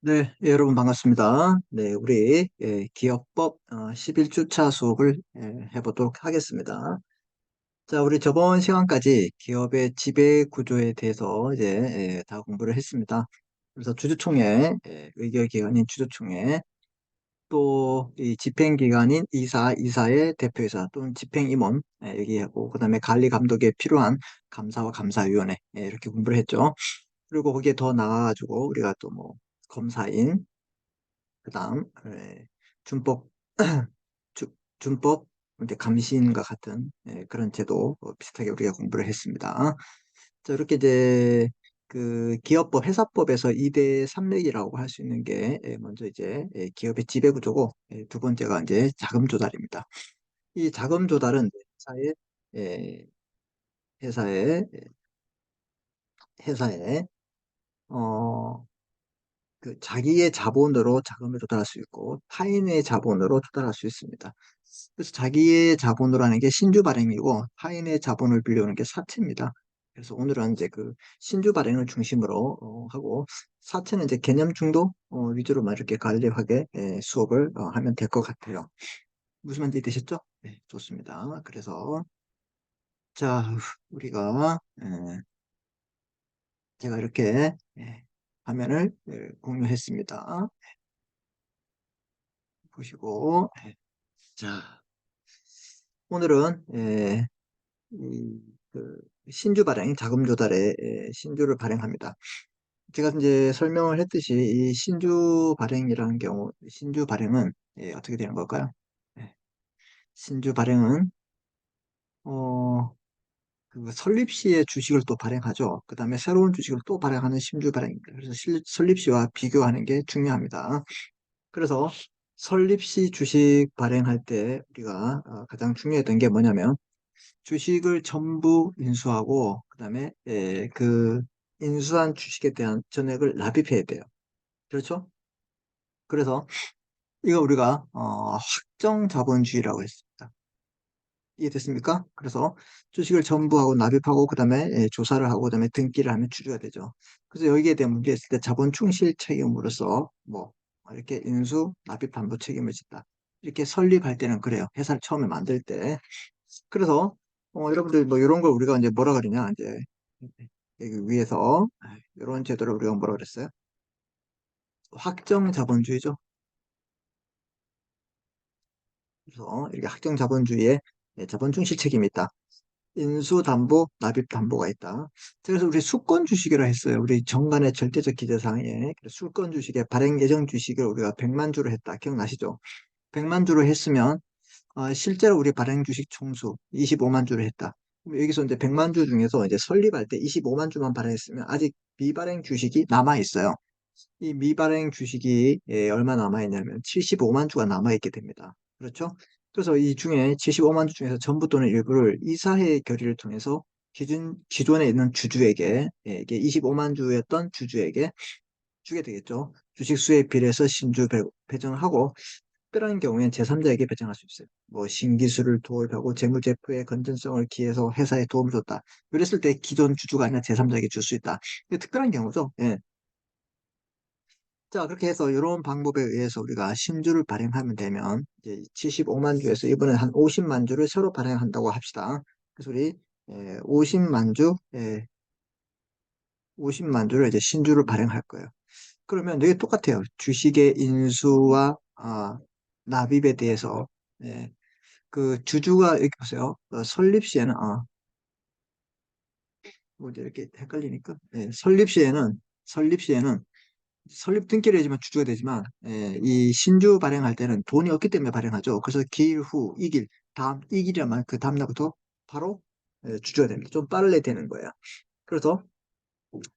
네, 예, 여러분 반갑습니다. 네, 우리 기업법 11주차 수업을 해보도록 하겠습니다. 자, 우리 저번 시간까지 기업의 지배 구조에 대해서 이제 다 공부를 했습니다. 그래서 주주총회, 의결기관인 주주총회, 또 이 집행기관인 이사, 이사의 대표이사 또는 집행임원 얘기하고, 그다음에 관리감독에 필요한 감사와 감사위원회 이렇게 공부를 했죠. 그리고 거기에 더 나아가지고 우리가 또 뭐 검사인, 그다음 준법 주- 준법 이제 감시인과 같은 그런 제도 비슷하게 우리가 공부를 했습니다. 자, 이렇게 이제 그 기업법 회사법에서 2대 산맥이라고 할 수 있는 게 먼저 이제 기업의 지배 구조고, 두 번째가 이제 자금 조달입니다. 이 자금 조달은 회사의 예, 회사의 회사의 어 자기의 자본으로 자금을 조달할 수 있고 타인의 자본으로 조달할 수 있습니다. 그래서 자기의 자본으로 하는 게 신주 발행이고 타인의 자본을 빌려오는 게 사채입니다. 그래서 오늘은 이제 그 신주 발행을 중심으로 하고, 사채는 이제 개념 중도 위주로만 이렇게 간략하게 수업을 하면 될 것 같아요. 무슨 말인지 되셨죠? 네, 좋습니다. 그래서 자, 우리가 제가 이렇게 화면을 공유했습니다. 보시고, 자, 오늘은 그 신주 발행, 자금 조달에 신주를 발행합니다. 제가 이제 설명을 했듯이 이 신주 발행이라는 경우, 신주 발행은 어떻게 되는 걸까요? 예, 신주 발행은 어, 그 설립 시에 주식을 또 발행하죠. 그 다음에 새로운 주식을 또 발행하는 신주 발행입니다. 그래서 설립 시와 비교하는 게 중요합니다. 그래서 설립 시 주식 발행할 때 우리가 가장 중요했던 게 뭐냐면, 주식을 전부 인수하고 그다음에 그 인수한 주식에 대한 전액을 납입해야 돼요. 그렇죠? 그래서 이거 우리가 확정 자본주의라고 했습니다. 이해됐습니까? 그래서 주식을 전부 하고 납입하고 그다음에 조사를 하고 그다음에 등기를 하면 주주가 되죠. 그래서 여기에 대한 문제 있을 때 자본 충실 책임으로서 뭐 이렇게 인수 납입 담보 책임을 진다. 이렇게 설립할 때는 그래요. 회사를 처음에 만들 때. 그래서 여러분들 뭐 이런 걸 우리가 이제 뭐라 그러냐, 이제 여기 위에서 이런 제도를 우리가 뭐라 그랬어요? 확정 자본주의죠. 그래서 이렇게 확정 자본주의에 자본 충실 책임이 있다. 인수 담보, 납입 담보가 있다. 그래서 우리 수권 주식이라 했어요. 우리 정관의 절대적 기재사항에 수권 주식의 발행 예정 주식을 우리가 100만 주로 했다. 기억나시죠? 100만 주로 했으면 실제로 우리 발행 주식 총수 25만 주를 했다. 그럼 여기서 이제 100만 주 중에서 이제 설립할 때 25만 주만 발행했으면 아직 미발행 주식이 남아 있어요. 이 미발행 주식이 얼마 남아 있냐면 75만 주가 남아 있게 됩니다. 그렇죠? 그래서 이 중에 75만 주 중에서 전부 또는 일부를 이사회 결의를 통해서 기존에 있는 주주에게, 이게 25만 주였던 주주에게 주게 되겠죠. 주식 수에 비례해서 신주 배정을 하고, 특별한 경우엔 제3자에게 배정할 수 있어요. 뭐 신기술을 도입하고 재무제표의 건전성을 기해서 회사에 도움을 줬다. 그랬을 때 기존 주주가 아니라 제3자에게 줄 수 있다. 이게 특별한 경우죠. 예. 자, 그렇게 해서 이런 방법에 의해서 우리가 신주를 발행하면 되면 이제 75만 주에서 이번에 한 50만 주를 새로 발행한다고 합시다. 그래서 우리 50만 주, 50만 주를 이제 신주를 발행할 거예요. 그러면 이게 똑같아요. 주식의 인수와 납입에 대해서 그 주주가 이렇게 보세요. 설립 시에는 뭐 이렇게 헷갈리니까 설립 시에는 설립 등기를 해야지만 주주가 되지만, 이 신주 발행할 때는 돈이 없기 때문에 발행하죠. 그래서 기일 후 이길 다음 이길이라면 그 다음 날부터 바로 주주가 됩니다. 좀 빨리 되는 거예요. 그래서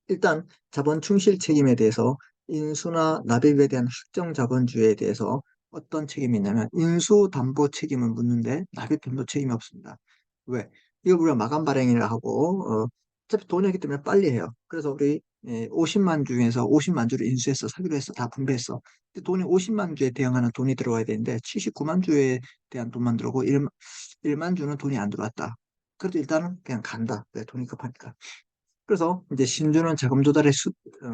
일단 자본 충실 책임에 대해서, 인수나 납입에 대한 확정 자본주의에 대해서 어떤 책임이 있냐면 인수 담보 책임은 묻는데 납입 담보 책임이 없습니다. 왜? 이거 우리가 마감 발행이라 하고 어차피 돈이 없기 때문에 빨리 해요. 그래서 우리 50만 중에서 50만 주를 인수해서 사기로 해서 다 분배했어. 근데 돈이 50만 주에 대응하는 돈이 들어와야 되는데 79만 주에 대한 돈만 들어오고 1만 주는 돈이 안 들어왔다. 그래도 일단은 그냥 간다. 왜? 돈이 급하니까. 그래서 이제 신주는 자금 조달의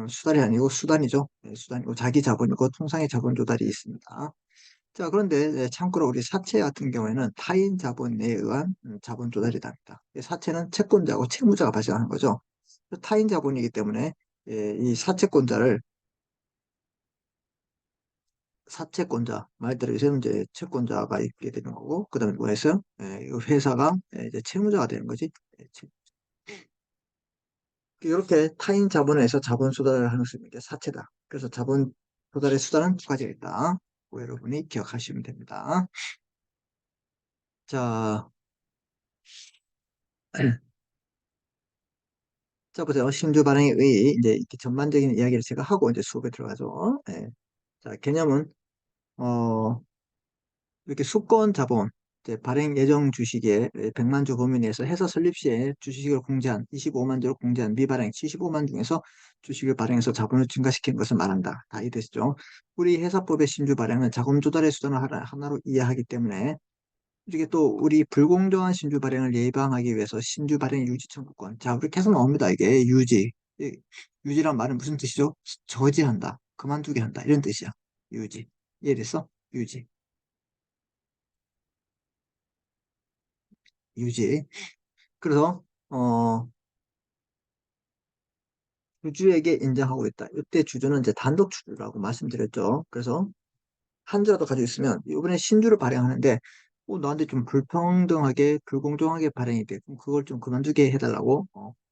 수달이 아니고 수단이죠. 수단이고 자기 자본이고 통상의 자본 조달이 있습니다. 자, 그런데 참고로 우리 사채 같은 경우에는 타인 자본에 의한 자본 조달이 답니다. 사채는 채권자하고 채무자가 발생하는 거죠. 타인 자본이기 때문에 이 사채권자를 사채권자 말대로 요새는 이제 채권자가 있게 되는 거고 그다음에 뭐 했어요? 이 회사가 이제 채무자가 되는 거지. 이렇게 타인 자본에서 자본 조달을 하는 수는 게 사채다. 그래서 자본 조달의 수단은 두 가지가 있다. 그 여러분이 기억하시면 됩니다. 자, 자 보세요. 신주 발행의 의 이제 이렇게 전반적인 이야기를 제가 하고 이제 수업에 들어가죠. 자, 개념은 어 이렇게 수권 자본 이제 발행 예정 주식의 100만 주 범위 내에서 해서 설립 시에 주식을 공제한 25만 주를 공제한 미발행 75만 중에서 주식을 발행해서 자본을 증가시키는 것을 말한다. 다 이해되시죠? 우리 회사법의 신주 발행은 자금 조달의 수단을 하나로 이해하기 때문에 이게 또 우리 불공정한 신주 발행을 예방하기 위해서 신주 발행 유지 청구권. 자, 우리 계속 나옵니다. 이게 유지. 유지란 말은 무슨 뜻이죠? 저지한다. 그만두게 한다. 이런 뜻이야. 유지. 이해됐어? 유지. 유지. 그래서 주주에게 인정하고 있다. 이때 주주는 이제 단독 주주라고 말씀드렸죠. 그래서 한 주라도 가지고 있으면 이번에 신주를 발행하는데 나한테 좀 불평등하게 불공정하게 발행이 돼. 그럼 그걸 좀 그만두게 해달라고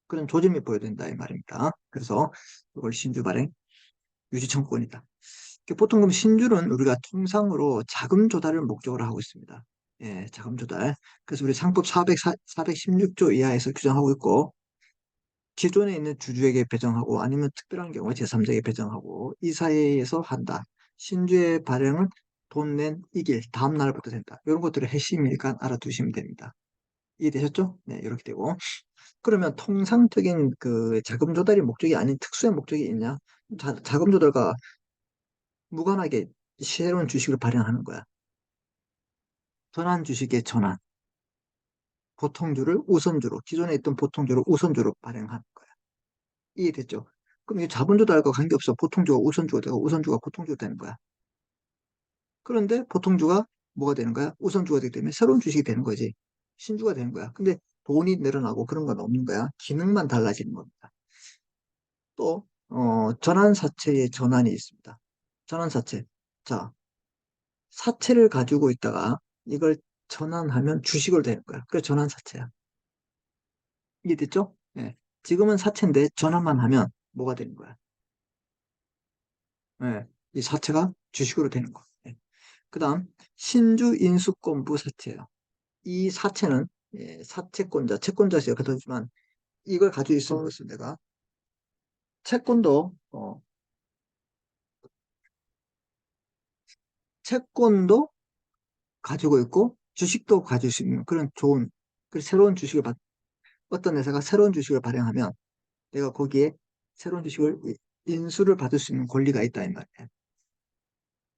그런 조짐이 보여야 된다 이 말입니다. 그래서 이걸 신주 발행 유지 청구권이다. 보통 그럼 신주는 우리가 통상으로 자금 조달을 목적으로 하고 있습니다. 예, 자금 조달. 그래서 우리 상법 416조 이하에서 규정하고 있고 기존에 있는 주주에게 배정하고 아니면 특별한 경우에 제3자에게 배정하고 이 사이에서 한다. 신주의 발행은 돈 낸 이길 다음 날부터 된다. 이런 것들을 핵심이니까 알아두시면 됩니다. 이해되셨죠? 네, 이렇게 되고. 그러면 통상적인 그 자금 조달이 목적이 아닌 특수의 목적이 있냐? 자금 조달과 무관하게 새로운 주식을 발행하는 거야. 전환 주식의 전환. 보통주를 우선주로, 기존에 있던 보통주를 우선주로 발행하는 거야. 이해됐죠? 그럼 이 자본 조달과 관계없어. 보통주가 우선주가 되고 우선주가 보통주가 되는 거야. 그런데 보통주가 뭐가 되는 거야? 우선주가 되기 때문에 새로운 주식이 되는 거지. 신주가 되는 거야. 근데 돈이 늘어나고 그런 건 없는 거야. 기능만 달라지는 겁니다. 또 전환사채의 전환이 있습니다. 전환사채. 자, 사채를 가지고 있다가 이걸 전환하면 주식으로 되는 거야. 그게 전환사채야. 이해됐죠? 예. 지금은 사채인데 전환만 하면 뭐가 되는 거야? 예. 이 사채가 주식으로 되는 거야. 예. 그 다음 신주 인수권부 사채예요. 이 사채는 사채권자, 채권자세요. 그렇지만 이걸 가지고 있음으로써 내가 채권도 채권도 가지고 있고 주식도 가질 수 있는 그런 좋은 새로운 주식을 어떤 회사가 새로운 주식을 발행하면 내가 거기에 새로운 주식을 인수를 받을 수 있는 권리가 있다 이 말이에요.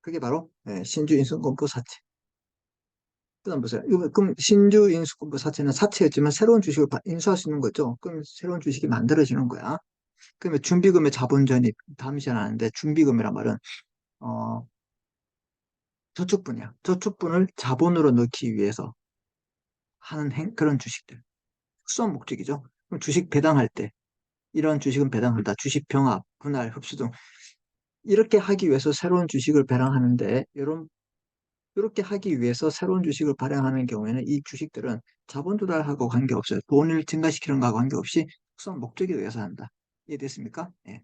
그게 바로 신주 인수권부 사채. 그다음 보세요. 그럼 신주 인수권부 사채는 사채였지만 새로운 주식을 인수할 수 있는 거죠. 그럼 새로운 주식이 만들어지는 거야. 그러면 준비금의 자본 전입 다음이 잘 아는데 준비금이란 말은 어, 저축분이야. 저축분을 자본으로 넣기 위해서 하는 그런 주식들. 특수한 목적이죠. 그럼 주식 배당할 때 이런 주식은 배당한다. 주식 병합, 분할, 흡수 등 이렇게 하기 위해서 새로운 주식을 발행하는데 이렇게 하기 위해서 새로운 주식을 발행하는 경우에는 이 주식들은 자본 조달하고 관계없어요. 돈을 증가시키는 것과 관계없이 특수한 목적에 의해서 한다. 이해됐습니까? 예.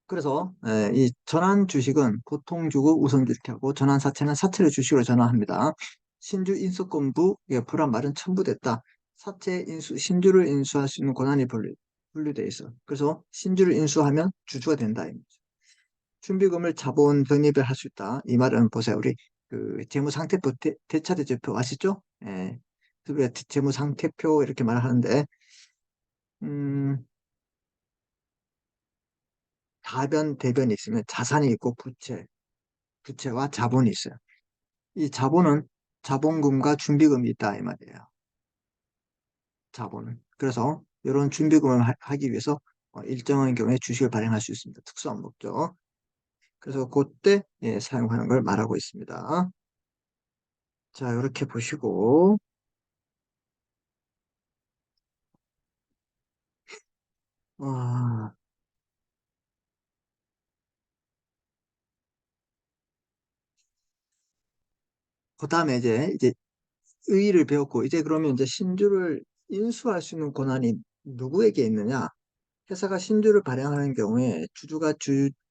그래서 이 전환 주식은 보통 주고 우선 이렇게 하고 전환 사채는 사채를 주식으로 전환합니다. 신주 인수권부 불안 말은 첨부됐다. 사채 인수 신주를 인수할 수 있는 권한이 분류돼 있어. 그래서 신주를 인수하면 주주가 된다. 준비금을 자본 적립을 할 수 있다. 이 말은 보세요. 우리 그 재무상태표 대차대조표 아시죠? 예. 우리가 재무상태표 이렇게 말을 하는데 음, 다변 대변이 있으면 자산이 있고 부채와 자본이 있어요. 이 자본은 자본금과 준비금이 있다 이 말이에요. 자본은. 그래서 이런 준비금을 하기 위해서 일정한 경우에 주식을 발행할 수 있습니다. 특수한 목적. 그래서 그때 사용하는 걸 말하고 있습니다. 자, 이렇게 보시고 아, 그다음에 이제 의의를 배웠고 이제 그러면 이제 신주를 인수할 수 있는 권한이 누구에게 있느냐? 회사가 신주를 발행하는 경우에 주주가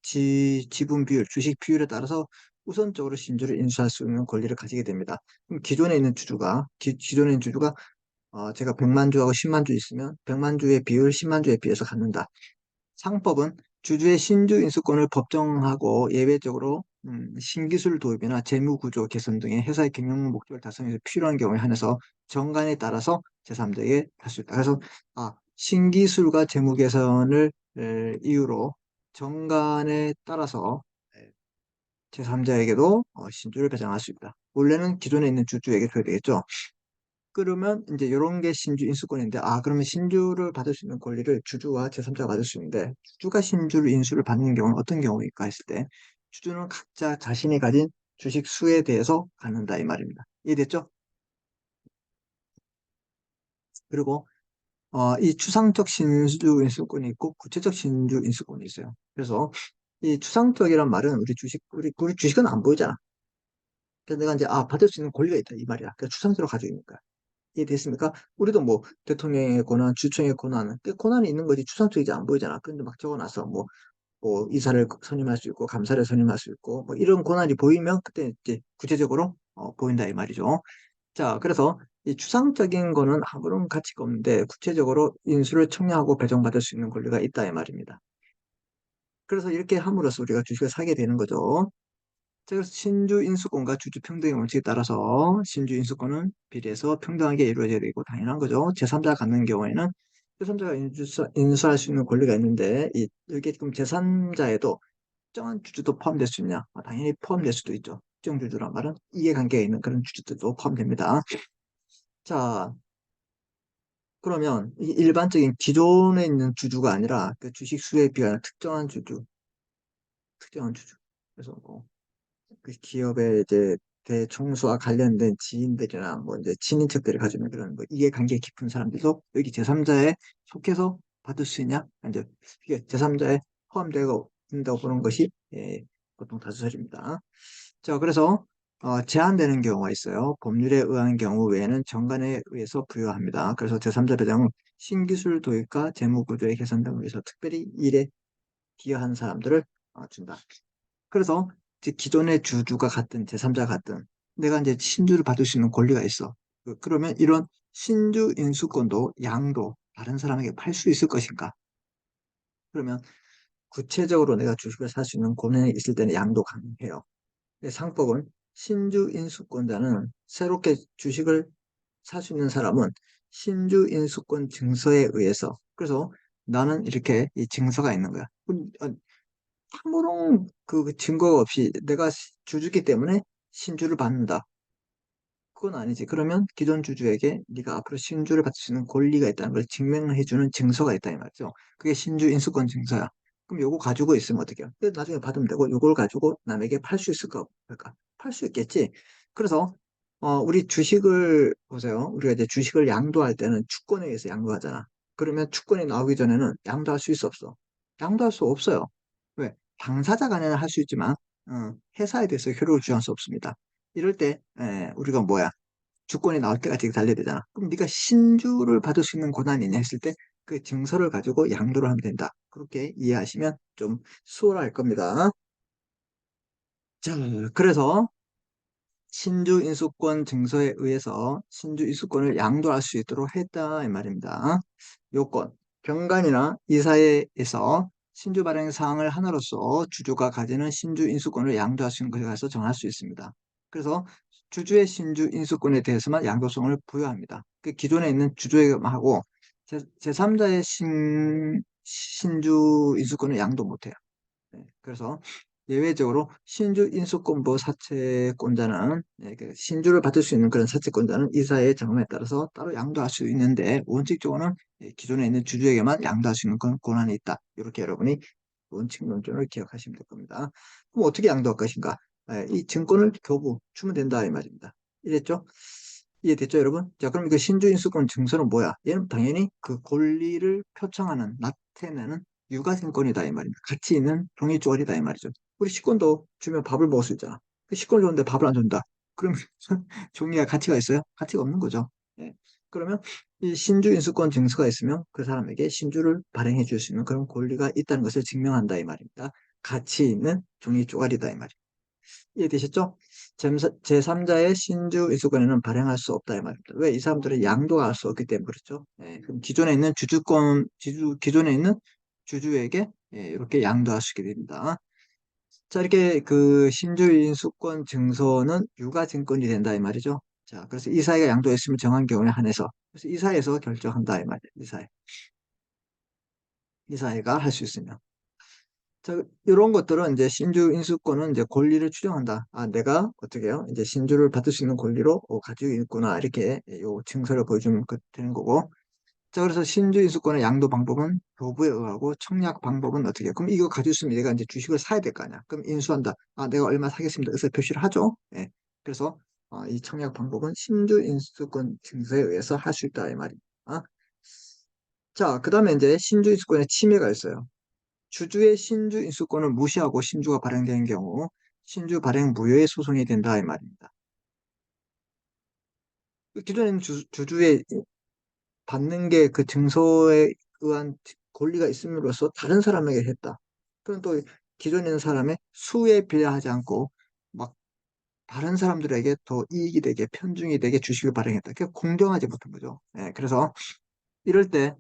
지분 비율, 주식 비율에 따라서 우선적으로 신주를 인수할 수 있는 권리를 가지게 됩니다. 그럼 기존에 있는 주주가 제가 100만 주하고 10만 주 있으면 100만 주의 비율 10만 주에 비해서 갖는다. 상법은 주주의 신주 인수권을 법정하고 예외적으로 신기술 도입이나 재무구조 개선 등의 회사의 경영 목적을 달성해서 필요한 경우에 한해서 정관에 따라서 제3자에게 할 수 있다. 그래서 신기술과 재무 개선을 이유로 정관에 따라서 제3자에게도 신주를 배정할 수 있다. 원래는 기존에 있는 주주에게 줘야 되겠죠. 그러면 이제 이런 게 신주 인수권인데, 그러면 신주를 받을 수 있는 권리를 주주와 제3자가 받을 수 있는데, 주주가 신주를 인수를 받는 경우는 어떤 경우일까 했을 때, 주주는 각자 자신이 가진 주식 수에 대해서 갖는다 이 말입니다. 이해됐죠? 그리고 이 추상적 신주 인수권이 있고 구체적 신주 인수권이 있어요. 그래서 이 추상적이란 말은 우리 주식은 안 보이잖아. 그래서 내가 이제 받을 수 있는 권리가 있다 이 말이야. 그래서 추상적으로 가지고 있는 거야. 이해됐습니까? 우리도 뭐 대통령의 권한, 주총의 권한, 그 권한이 있는 거지 추상적이지 안 보이잖아. 근데 막 적어놔서 뭐 이사를 선임할 수 있고 감사를 선임할 수 있고 뭐 이런 권한이 보이면 그때 이제 구체적으로 보인다 이 말이죠. 자, 그래서 이 추상적인 거는 아무런 가치가 없는데 구체적으로 인수를 청약하고 배정받을 수 있는 권리가 있다 이 말입니다. 그래서 이렇게 함으로써 우리가 주식을 사게 되는 거죠. 자, 그래서 신주 인수권과 주주 평등의 원칙에 따라서 신주 인수권은 비례해서 평등하게 이루어져야 되고 당연한 거죠. 제3자가 갖는 경우에는 제3자가 인수할 수 있는 권리가 있는데 여기에 지금 제3자에도 특정한 주주도 포함될 수 있냐? 당연히 포함될 수도 있죠. 특정 주주란 말은 이해관계가 있는 그런 주주들도 포함됩니다. 자, 그러면 이 일반적인 기존에 있는 주주가 아니라 그 주식 수에 비하여 특정한 주주. 그래서 그 기업의 이제 대총수와 관련된 지인들이나 뭐 이제 친인척들이 가지고 있는 그런 뭐 이해관계 깊은 사람들도 여기 제3자에 속해서 받을 수 있냐? 이제 이게 제3자에 포함되고 있다고 보는 것이 보통 다수설입니다. 자, 그래서 제한되는 경우가 있어요. 법률에 의한 경우 외에는 정관에 의해서 부여합니다. 그래서 제3자 배정은 신기술 도입과 재무구조의 개선 등을 위해서 특별히 일에 기여한 사람들을 준다. 그래서 이제 기존의 주주가 같든 제3자 같든 내가 이제 신주를 받을 수 있는 권리가 있어. 그러면 이런 신주 인수권도 양도 다른 사람에게 팔 수 있을 것인가? 그러면 구체적으로 내가 주식을 살 수 있는 권한이 있을 때는 양도 가능해요. 근데 상법은 신주 인수권자는 새롭게 주식을 살 수 있는 사람은 신주 인수권 증서에 의해서 그래서 나는 이렇게 이 증서가 있는 거야. 아무런 그 증거가 없이 내가 주주기 때문에 신주를 받는다. 그건 아니지. 그러면 기존 주주에게 네가 앞으로 신주를 받을 수 있는 권리가 있다는 걸 증명해주는 증서가 있다 이 말이죠. 그게 신주 인수권 증서야. 그럼 요거 가지고 있으면 어떻게 해요? 나중에 받으면 되고 요걸 가지고 남에게 팔 수 있을까? 그러니까 팔 수 있겠지. 그래서 우리 주식을 보세요. 우리가 이제 주식을 양도할 때는 주권에 의해서 양도하잖아. 그러면 주권이 나오기 전에는 양도할 수 있어 없어? 양도할 수 없어요. 왜? 당사자 간에는 할 수 있지만 회사에 대해서 효력을 주장할 수 없습니다. 이럴 때 우리가 뭐야? 주권이 나올 때까지 달려야 되잖아. 그럼 네가 신주를 받을 수 있는 권한이 있냐 했을 때 그 증서를 가지고 양도를 하면 된다. 그렇게 이해하시면 좀 수월할 겁니다. 자, 그래서 신주 인수권 증서에 의해서 신주 인수권을 양도할 수 있도록 했다 이 말입니다. 요건, 병간이나 이사회에서 신주 발행 사항을 하나로서 주주가 가지는 신주 인수권을 양도할 수 있는 것에 가서 정할 수 있습니다. 그래서 주주의 신주 인수권에 대해서만 양도성을 부여합니다. 그 기존에 있는 주주에게만 하고 제3자의 신주 인수권을 양도 못해요. 그래서 예외적으로 신주 인수권부 사채권자는 그 신주를 받을 수 있는 그런 사채권자는 이사의 정함에 따라서 따로 양도할 수 있는데 원칙적으로는 기존에 있는 주주에게만 양도할 수 있는 그런 권한이 있다. 이렇게 여러분이 원칙 논점을 기억하시면 될 겁니다. 그럼 어떻게 양도할 것인가? 이 증권을 교부 주면 된다 이 말입니다. 이랬죠? 이해됐죠, 여러분? 자, 그럼 이거 신주인수권 증서는 뭐야? 얘는 당연히 그 권리를 표창하는, 나타내는 유가증권이다 이 말입니다. 가치 있는 종이 쪼가리다 이 말이죠. 우리 식권도 주면 밥을 먹을 수 있잖아. 그 식권 줬는데 밥을 안 준다. 그러면 종이가 가치가 있어요? 가치가 없는 거죠. 예. 그러면 이 신주인수권 증서가 있으면 그 사람에게 신주를 발행해 줄 수 있는 그런 권리가 있다는 것을 증명한다 이 말입니다. 가치 있는 종이 쪼가리다 이 말입니다. 이해되셨죠? 제3자의 신주 인수권에는 발행할 수 없다 이 말입니다. 왜? 이 사람들은 양도가 할 수 없기 때문에 그렇죠. 그럼 기존에 있는 기존에 있는 주주에게 이렇게 양도할 수 있게 됩니다. 자, 이렇게 그 신주 인수권 증서는 유가증권이 된다 이 말이죠. 자, 그래서 이사회가 양도했으면 정한 경우에 한해서 그래서 이사회에서 결정한다 이 말이에요. 이사회가 할 수 있으면. 자, 이런 것들은 이제 신주 인수권은 이제 권리를 추정한다. 아, 내가 어떻게 해요? 이제 신주를 받을 수 있는 권리로 가지고 있구나. 이렇게 요 증서를 보여주면 되는 거고. 자, 그래서 신주 인수권의 양도 방법은 교부에 의하고 청약 방법은 어떻게 해요? 그럼 이거 가지고 있으면 내가 이제 주식을 사야 될 거 아니야. 그럼 인수한다. 아, 내가 얼마 사겠습니다. 의사 표시를 하죠. 예. 그래서 이 청약 방법은 신주 인수권 증서에 의해서 할 수 있다. 이 말입니다. 자, 그 다음에 이제 신주 인수권의 침해가 있어요. 주주의 신주 인수권을 무시하고 신주가 발행된 경우 신주 발행 무효의 소송이 된다 이 말입니다. 기존에는 주주의 받는 게 그 증서에 의한 권리가 있음으로써 다른 사람에게 했다. 그럼 또 기존에 있는 사람의 수에 비례하지 않고 막 다른 사람들에게 더 이익이 되게 편중이 되게 주식을 발행했다. 그게 공정하지 못한 거죠. 그래서 이럴 때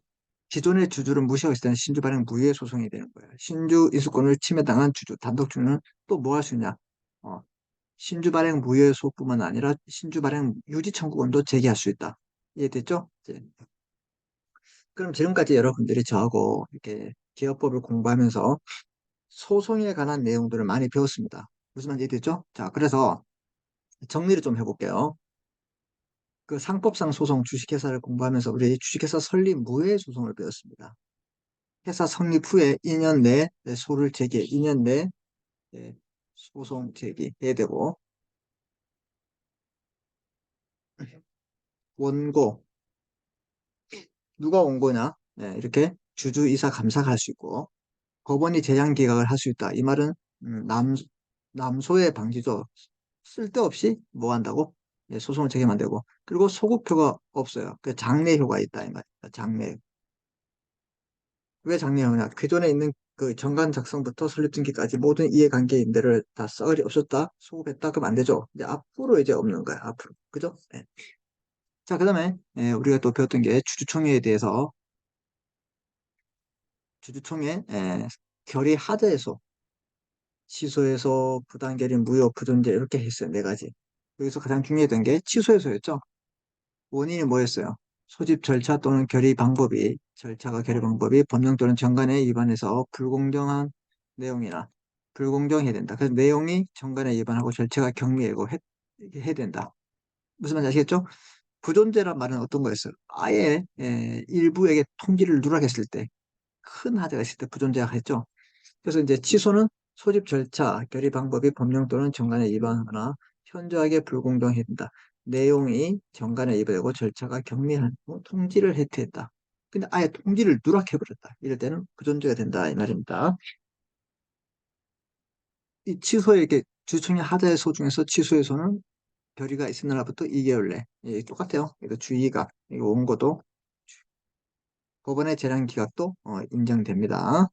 기존의 주주를 무시하고 있을 때는 신주 발행 무효의 소송이 되는 거예요. 신주 인수권을 침해당한 주주, 단독주주는 또 뭐 할 수 있냐? 어, 신주 발행 무효의 소뿐만 아니라 신주 발행 유지 청구권도 제기할 수 있다. 이해됐죠? 이제 그럼 지금까지 여러분들이 저하고 이렇게 기업법을 공부하면서 소송에 관한 내용들을 많이 배웠습니다. 무슨 말인지 이해됐죠? 자, 그래서 정리를 좀 해볼게요. 그 상법상 소송 주식회사를 공부하면서 우리 주식회사 설립 무효의 소송을 배웠습니다. 회사 성립 후에 2년 내에 소를 제기해 2년 내에 소송 제기해야 되고 원고 누가 원고냐 이렇게 주주이사 감사가 할 수 있고 법원이 재량 기각을 할 수 있다. 이 말은 남소의 방지죠. 쓸데없이 뭐 한다고 소송을 제기하면 안 되고 그리고 소급표가 없어요. 그 장래효가 있다 이 말입니다. 장래 왜 장래효냐? 기존에 있는 그 정관 작성부터 설립 등기까지 모든 이해관계인들을 다 썩어리 없었다, 소급했다, 그럼 안 되죠. 이제 앞으로 이제 없는 거야, 앞으로. 그죠? 네. 자, 그 다음에 우리가 또 배웠던 게 주주총회에 대해서 주주총회 결의 하자에서 취소해서 부당결의 무효 부존재 이렇게 했어요. 네 가지. 여기서 가장 중요했던 게 취소해서였죠. 원인이 뭐였어요? 소집 절차 또는 결의 방법이 절차가 결의 방법이 법령 또는 정관에 위반해서 불공정한 내용이나 불공정해야 된다. 그래서 내용이 정관에 위반하고 절차가 경미하고 해야 된다. 무슨 말인지 아시겠죠? 부존재란 말은 어떤 거였어요? 아예 일부에게 통지를 누락했을 때 큰 하자가 있을 때 부존재가 했죠. 그래서 이제 취소는 소집 절차, 결의 방법이 법령 또는 정관에 위반하거나 현저하게 불공정해야 된다. 내용이 정관에 위반되고 절차가 경미한 통지를 해태했다. 근데 아예 통지를 누락해버렸다. 이럴 때는 부존재가 된다 이 말입니다. 이 취소에 이렇게 주청의 하자의 소 중에서 취소에서는 결의가 있은 날부터 2개월 내 똑같아요. 이거 주의가 이거 원고도 법원의 재량 기각도 인정됩니다.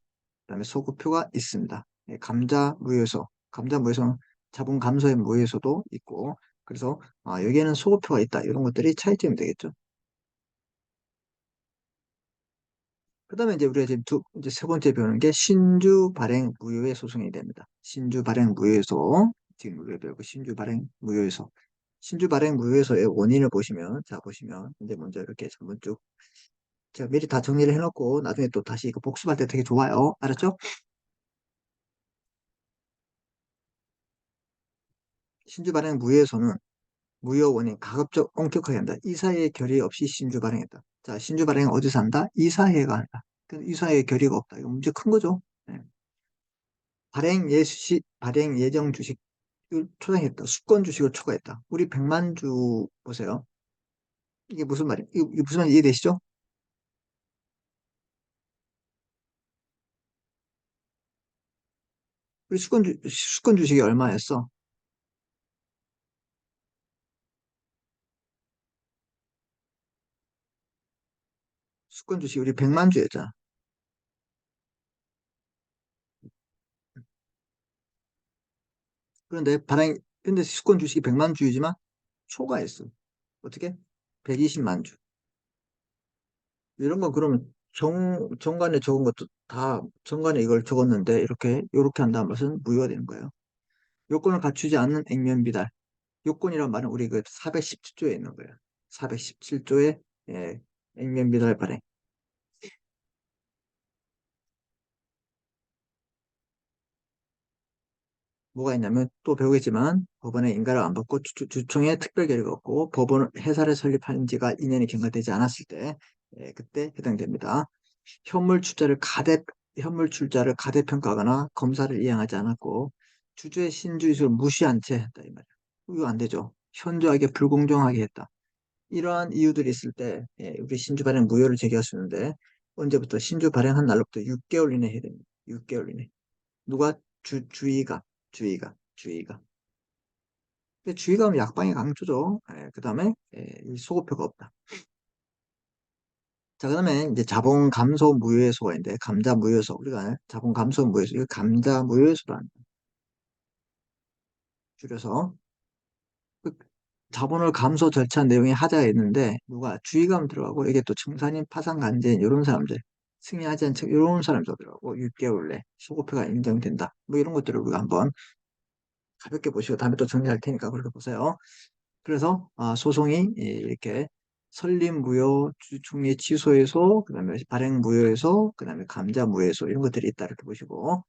그다음에 소급표가 있습니다. 감자 무효소, 감자 무효소는 자본 감소의 무효소도 있고 그래서 여기에는 소급표가 있다 이런 것들이 차이점이 되겠죠. 그다음에 이제 우리가 지금 이제 세 번째 배우는 게 신주 발행 무효의 소송이 됩니다. 신주 발행 무효소 지금 우리가 배우고 신주 발행 무효소. 신주 발행 무효소의 원인을 보시면 자 보시면 이제 먼저 이렇게 한번 쭉 제가 미리 다 정리를 해놓고 나중에 또 다시 이거 복습할 때 되게 좋아요. 알았죠? 신주 발행 무효에서는 무효 원인 가급적 엄격하게 한다. 이사회의 결의 없이 신주 발행했다. 자, 신주 발행은 어디서 한다? 이사회가 한다. 이사회의 결의가 없다. 이거 문제 큰 거죠. 네. 발행 예정 주식을 초당했다. 수권 주식을 초과했다. 우리 100만 주 보세요. 이게 무슨 말이에요? 이게 무슨 말인지 이해되시죠? 우리 수권 주식이 얼마였어? 수권 주식이 우리 100만 주였잖아. 근데 수권 주식이 100만 주이지만 초과했어. 어떻게? 120만 주. 이런 거 그러면 정관에 적은 것도 다 정관에 이걸 적었는데 이렇게 한다는 것은 무효가 되는 거예요. 요건을 갖추지 않는 액면 비달. 요건이란 말은 우리 그 417조에 있는 거예요. 417조에 예, 액면 비달 발행. 뭐가 있냐면 또 배우겠지만 법원에 인가를 안 받고 주총에 특별 결의가 없고 법원 회사를 설립한 지가 2년이 경과되지 않았을 때 그때 해당됩니다. 현물 출자를 현물 출자를 가대평가하거나 검사를 이행하지 않았고 주주의 신주의를 무시한 채 했다 이 말이야. 이거 안 되죠. 현저하게 불공정하게 했다. 이러한 이유들이 있을 때 우리 신주 발행 무효를 제기할 수 있는데 언제부터 신주 발행한 날로부터 6개월 이내 해야 됩니다. 6개월 이내. 누가 주의가. 근데 주의가 하면 약방의 강조죠. 그 다음에 이 소급표가 없다. 자, 그다음에 이제 자본 감소 무효소인데 감자 무효소 우리가 자본 감소 무효소 이거 감자 무효소라는 줄여서 그 자본을 감소 절차 내용에 하자가 있는데 누가 주의감 들어가고 이게 또 청산인 파산 간제인 이런 사람들 승인하지 않죠 이런 사람들 들어가고 6개월 내 소급표가 인정된다 뭐 이런 것들을 우리가 한번 가볍게 보시고 다음에 또 정리할 테니까 그렇게 보세요. 그래서 소송이 이렇게 설립무효, 주중의 취소해소, 그다음에 발행무효에서, 그다음에 감자무효에서 이런 것들이 있다 이렇게 보시고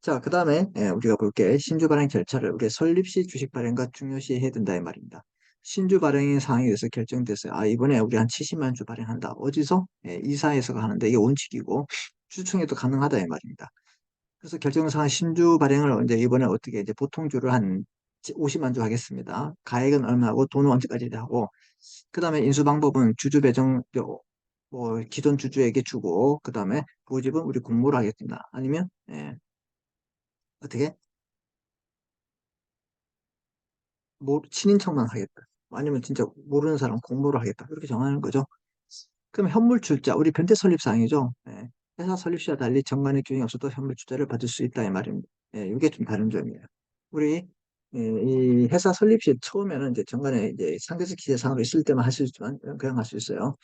자, 그다음에 우리가 볼게 신주 발행 절차를 우리 설립 시 주식 발행과 중요시 해야 된다 이 말입니다. 신주 발행의 사항에 대해서 결정됐어요. 이번에 우리 한 70만 주 발행한다. 어디서? 이사에서가 하는데 이게 원칙이고 주총에도 가능하다 이 말입니다. 그래서 결정사항 신주 발행을 이제 이번에 어떻게 이제 보통주를 한 50만 주 하겠습니다. 가액은 얼마고 돈은 언제까지 하고 그다음에 인수 방법은 주주 배정 뭐 기존 주주에게 주고 그다음에 모집은 우리 공모를 하겠습니다. 아니면 어떻게 뭐 친인척만 하겠다. 아니면 진짜 모르는 사람 공모를 하겠다. 이렇게 정하는 거죠. 그럼 현물 출자 우리 변태 설립 사항이죠. 회사 설립 시와 달리 정관의 규정이 없어도 현물 출자를 받을 수 있다 이 말입니다. 이게 좀 다른 점이에요. 우리 이 회사 설립 시 처음에는 이제 정관에 이제 상대적 기재사항으로 있을 때만 할 수 있지만 그냥 할 수 있어요.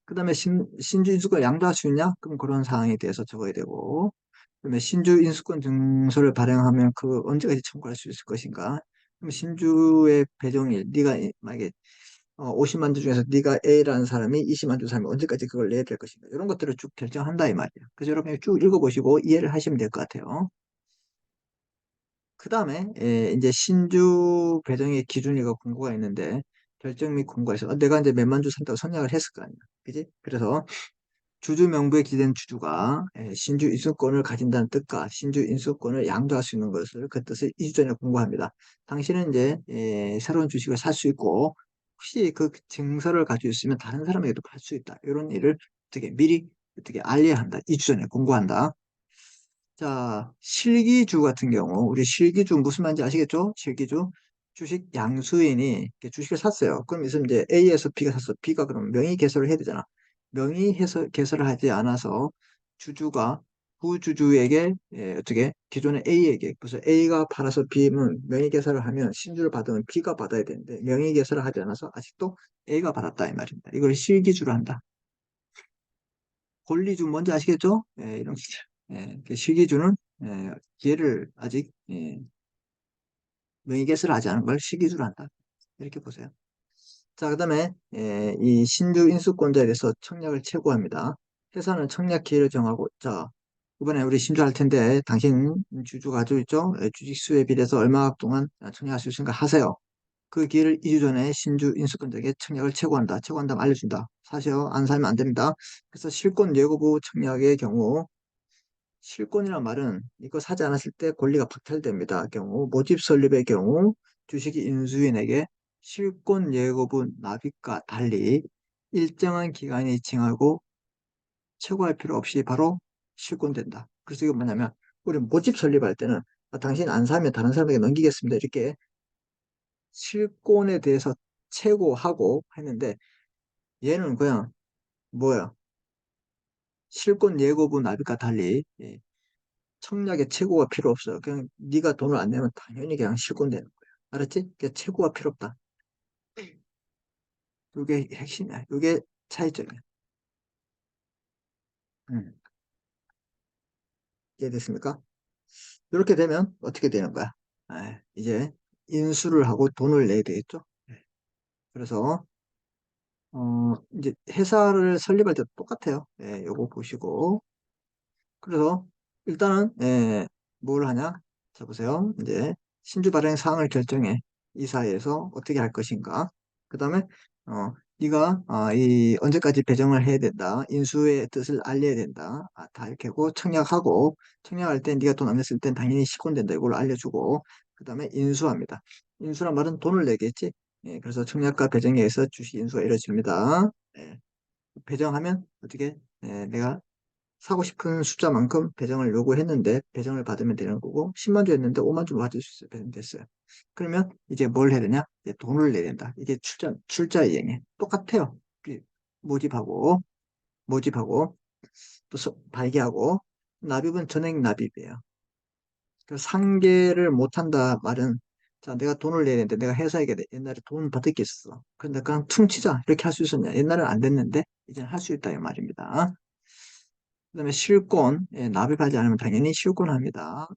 그다음에 신주 인수권 양도할 수 있냐? 그럼 그런 사항에 대해서 적어야 되고 그다음에 신주 인수권 증서를 발행하면 그 언제까지 청구할 수 있을 것인가? 그럼 신주의 배정일 네가 만약에 50만 주 중에서 네가 A라는 사람이 20만 주 사람이 언제까지 그걸 내야 될 것인가? 이런 것들을 쭉 결정한다 이 말이야. 그래서 여러분이 쭉 읽어보시고 이해를 하시면 될 것 같아요. 그 다음에 이제 신주 배정의 기준이가 공고가 있는데 결정 및 공고가 있어. 내가 이제 몇만 주 산다고 선약을 했을 거 아니야. 그지? 그래서 주주 명부에 기재된 주주가 신주 인수권을 가진다는 뜻과 신주 인수권을 양도할 수 있는 것을 그 뜻을 2주 전에 공고합니다. 당신은 이제 새로운 주식을 살 수 있고 혹시 그 증서를 가지고 있으면 다른 사람에게도 팔 수 있다. 이런 일을 어떻게 미리 어떻게 알려야 한다. 2주 전에 공고한다. 자, 실기주 같은 경우, 우리 실기주 무슨 말인지 아시겠죠? 실기주. 주식 양수인이 이렇게 주식을 샀어요. 그럼 있으면 이제 A에서 B가 샀어. B가 그럼 명의 개설을 해야 되잖아. 개설을 하지 않아서 주주가 부주주에게 어떻게 기존의 A에게 그래서 A가 팔아서 B는 명의 개설을 하면 신주를 받으면 B가 받아야 되는데 명의 개설을 하지 않아서 아직도 A가 받았다 이 말입니다. 이걸 실기주로 한다. 권리주 뭔지 아시겠죠? 이런 그 실기주는 기회를 아직 명의개설을 하지 않은 걸 실기주로 한다. 이렇게 보세요. 자, 그다음에 이 신주 인수권자에 대해서 청약을 최고합니다. 회사는 청약 기회를 정하고 자 이번에 우리 신주할 텐데 당신 주주 가지고 있죠? 주식수에 비례해서 얼마 동안 청약할 수 있으니까 하세요. 그 기회를 2주 전에 신주 인수권자에게 청약을 최고한다. 최고한다면 알려준다. 사세요. 안 사면 안 됩니다. 그래서 실권 예고부 청약의 경우 실권이란 말은 이거 사지 않았을 때 권리가 박탈됩니다. 경우 모집 설립의 경우 주식이 인수인에게 실권 예고부 납입과 달리 일정한 기간이 지나고 최고할 필요 없이 바로 실권된다. 그래서 이거 뭐냐면 우리 모집 설립할 때는 당신 안 사면 다른 사람에게 넘기겠습니다. 이렇게 실권에 대해서 최고하고 했는데 얘는 그냥 뭐야 실권 예고분 납입과 달리 청약의 최고가 필요 없어요. 그냥 네가 돈을 안 내면 당연히 그냥 실권되는 거야. 알았지? 그러니까 최고가 필요 없다. 이게 핵심이야. 이게 차이점이야. 음, 이해됐습니까? 이렇게 되면 어떻게 되는 거야? 이제 인수를 하고 돈을 내야 되겠죠? 그래서 이제 회사를 설립할 때도 똑같아요. 요거 보시고 그래서 일단은 뭘 하냐? 자 보세요. 이제 신주 발행 사항을 결정해. 이사회에서 어떻게 할 것인가. 그 다음에 네가 이 언제까지 배정을 해야 된다. 인수의 뜻을 알려야 된다. 다 이렇게 하고 청약하고 청약할 때 네가 돈 안 냈을 땐 당연히 시권된다. 이걸 알려주고 그 다음에 인수합니다. 인수란 말은 돈을 내겠지. 그래서 청약과 배정에 의해서 주식 인수가 이루어집니다. 배정하면 어떻게 내가 사고 싶은 숫자만큼 배정을 요구했는데 배정을 받으면 되는 거고 10만 주 했는데 5만 주 받을 수 있어요. 배정됐어요. 그러면 이제 뭘 해야 되냐? 이제 돈을 내야 된다. 이게 출자 이행에 똑같아요. 모집하고 모집하고 또 발기하고 납입은 전액 납입이에요. 그 상계를 못한다 말은 자 내가 돈을 내야 되는데 내가 회사에게 옛날에 돈 받을 게 있었어. 근데 그냥 퉁치자 이렇게 할 수 있었냐? 옛날엔 안 됐는데 이제는 할 수 있다 이 말입니다. 그다음에 실권, 납입하지 않으면 당연히 실권합니다.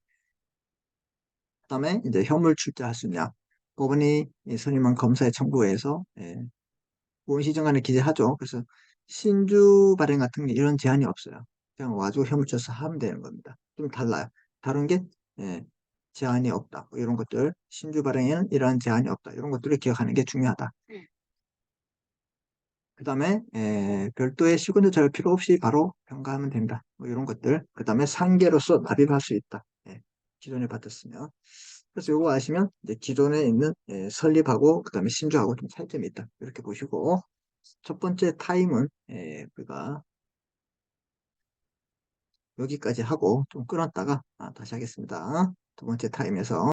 그다음에 이제 현물 출자할 수 있냐? 법원이 선임한 검사의 청구에서 공시정간에 기재하죠. 그래서 신주 발행 같은 게 이런 제한이 없어요. 그냥 와주고 현물 출자 하면 되는 겁니다. 좀 달라요. 다른 게 제한이 없다. 뭐 이런 것들 신주 발행에는 이러한 제한이 없다. 이런 것들을 기억하는 게 중요하다. 그 다음에 별도의 시군조 자료 필요 없이 바로 평가하면 된다. 뭐 이런 것들. 그 다음에 상계로서 납입할 수 있다. 기존에 받았으면. 그래서 이거 아시면 이제 기존에 있는 설립하고 그 다음에 신주하고 좀 차이점이 있다. 이렇게 보시고 첫 번째 타임은 우리가 여기까지 하고 좀 끊었다가 다시 하겠습니다. 두 번째 타임에서